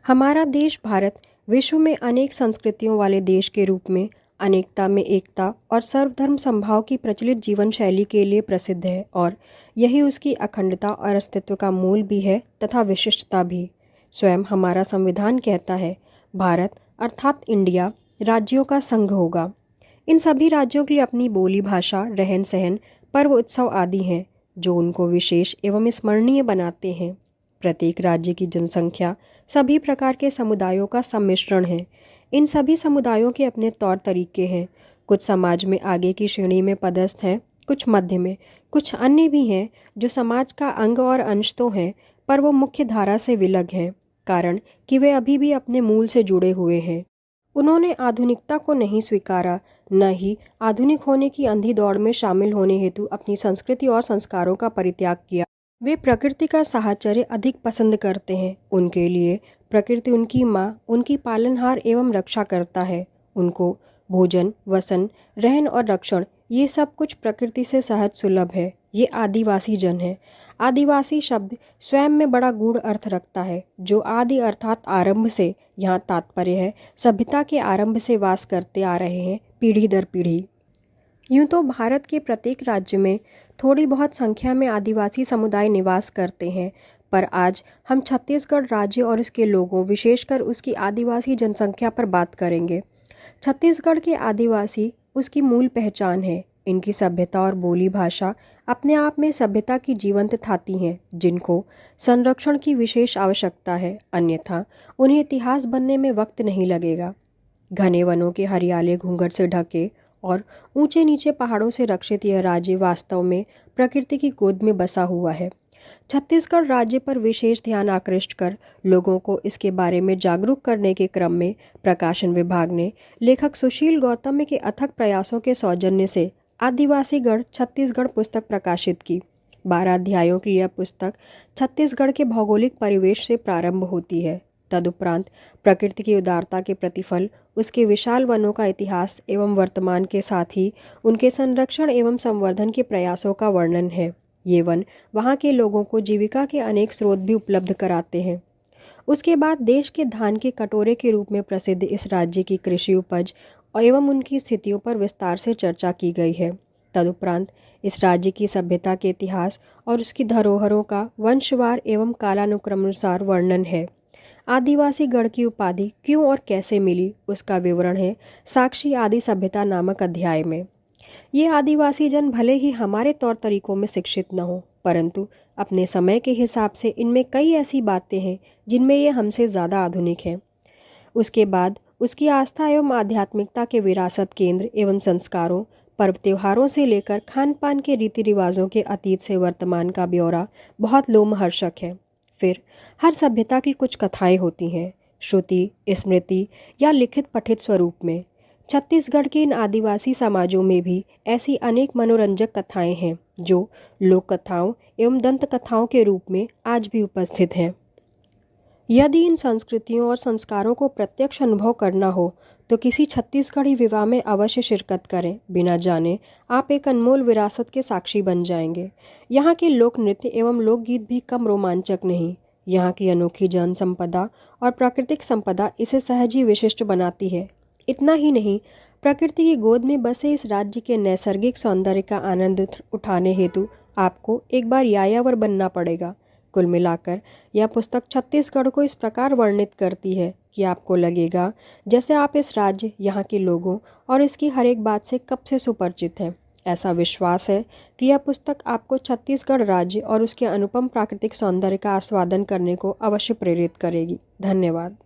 हमारा देश भारत विश्व में अनेक संस्कृतियों वाले देश के रूप में अनेकता में एकता और सर्वधर्म समभाव की प्रचलित जीवन शैली के लिए प्रसिद्ध है और यही उसकी अखंडता और अस्तित्व का मूल भी है तथा विशिष्टता भी। स्वयं हमारा संविधान कहता है भारत अर्थात इंडिया राज्यों का संघ होगा। इन सभी राज्यों की अपनी बोली भाषा रहन सहन पर्व उत्सव आदि हैं जो उनको विशेष एवं स्मरणीय बनाते हैं। प्रत्येक राज्य की जनसंख्या सभी प्रकार के समुदायों का सम्मिश्रण है। इन सभी समुदायों के अपने तौर तरीके हैं। कुछ समाज में आगे की श्रेणी में पदस्थ हैं, कुछ मध्य में, कुछ अन्य भी हैं जो समाज का अंग और अंश तो हैं पर वो मुख्य धारा से विलग हैं, कारण कि वे अभी भी अपने मूल से जुड़े हुए हैं। उन्होंने आधुनिकता को नहीं स्वीकारा, न ही आधुनिक होने की अंधी दौड़ में शामिल होने हेतु अपनी संस्कृति और संस्कारों का परित्याग किया। वे प्रकृति का साहचर्य अधिक पसंद करते हैं। उनके लिए प्रकृति उनकी माँ, उनकी पालनहार एवं रक्षा करता है। उनको भोजन, वसन, रहन और रक्षण ये सब कुछ प्रकृति से सहज सुलभ है। ये आदिवासी जन है। आदिवासी शब्द स्वयं में बड़ा गूढ़ अर्थ रखता है। जो आदि अर्थात आरंभ से, यहाँ तात्पर्य है सभ्यता के आरंभ से वास करते आ रहे हैं पीढ़ी दर पीढ़ी। यूँ तो भारत के प्रत्येक राज्य में थोड़ी बहुत संख्या में आदिवासी समुदाय निवास करते हैं, पर आज हम छत्तीसगढ़ राज्य और इसके लोगों विशेषकर उसकी आदिवासी जनसंख्या पर बात करेंगे। छत्तीसगढ़ के आदिवासी उसकी मूल पहचान है। इनकी सभ्यता और बोली भाषा अपने आप में सभ्यता की जीवंत थाती हैं जिनको संरक्षण की विशेष आवश्यकता है, अन्यथा उन्हें इतिहास बनने में वक्त नहीं लगेगा। घने वनों के हरियाले घूंघट से ढके और ऊंचे नीचे पहाड़ों से रक्षित यह राज्य वास्तव में प्रकृति की गोद में बसा हुआ है। छत्तीसगढ़ राज्य पर विशेष ध्यान आकृष्ट कर लोगों को इसके बारे में जागरूक करने के क्रम में प्रकाशन विभाग ने लेखक सुशील गौतम के अथक प्रयासों के सौजन्य से आदिवासी गढ़ छत्तीसगढ़ पुस्तक प्रकाशित की। 12 अध्यायों की यह पुस्तक छत्तीसगढ़ के भौगोलिक परिवेश से प्रारंभ होती है। तदुपरांत प्रकृति की उदारता के प्रतिफल, उसके विशाल वनों का इतिहास एवं वर्तमान के साथ ही उनके संरक्षण एवं संवर्धन के प्रयासों का वर्णन है। ये वन वहाँ के लोगों को जीविका के अनेक स्रोत भी उपलब्ध कराते हैं। उसके बाद देश के धान के कटोरे के रूप में प्रसिद्ध इस राज्य की कृषि उपज एवं उनकी स्थितियों पर विस्तार से चर्चा की गई है। तदुपरांत इस राज्य की सभ्यता के इतिहास और उसकी धरोहरों का वंशवार एवं कालानुक्रमानुसार वर्णन है। आदिवासी गढ़ की उपाधि क्यों और कैसे मिली उसका विवरण है साक्षी आदि सभ्यता नामक अध्याय में। ये आदिवासी जन भले ही हमारे तौर तरीकों में शिक्षित न हो, परंतु अपने समय के हिसाब से इनमें कई ऐसी बातें हैं जिनमें ये हमसे ज़्यादा आधुनिक हैं। उसके बाद उसकी आस्था एवं आध्यात्मिकता के विरासत केंद्र एवं संस्कारों, पर्व त्योहारों से लेकर खान पान के रीति रिवाजों के अतीत से वर्तमान का ब्यौरा बहुत लोमहर्षक है। फिर हर सभ्यता की कुछ कथाएं होती हैं, श्रुति, स्मृति या लिखित पठित स्वरूप में। छत्तीसगढ़ के इन आदिवासी समाजों में भी ऐसी अनेक मनोरंजक कथाएं हैं जो लोक कथाओं एवं दंत कथाओं के रूप में आज भी उपस्थित हैं। यदि इन संस्कृतियों और संस्कारों को प्रत्यक्ष अनुभव करना हो तो किसी छत्तीसगढ़ी विवाह में अवश्य शिरकत करें। बिना जाने आप एक अनमोल विरासत के साक्षी बन जाएंगे। यहाँ के लोक नृत्य एवं लोकगीत भी कम रोमांचक नहीं। यहाँ की अनोखी जन संपदा और प्राकृतिक संपदा इसे सहज ही विशिष्ट बनाती है। इतना ही नहीं, प्रकृति की गोद में बसे इस राज्य के नैसर्गिक सौंदर्य का आनंद उठाने हेतु आपको एक बार यायावर बनना पड़ेगा। कुल मिलाकर यह पुस्तक छत्तीसगढ़ को इस प्रकार वर्णित करती है कि आपको लगेगा जैसे आप इस राज्य, यहाँ के लोगों और इसकी हर एक बात से कब से सुपरिचित हैं। ऐसा विश्वास है कि यह पुस्तक आपको छत्तीसगढ़ राज्य और उसके अनुपम प्राकृतिक सौंदर्य का आस्वादन करने को अवश्य प्रेरित करेगी। धन्यवाद।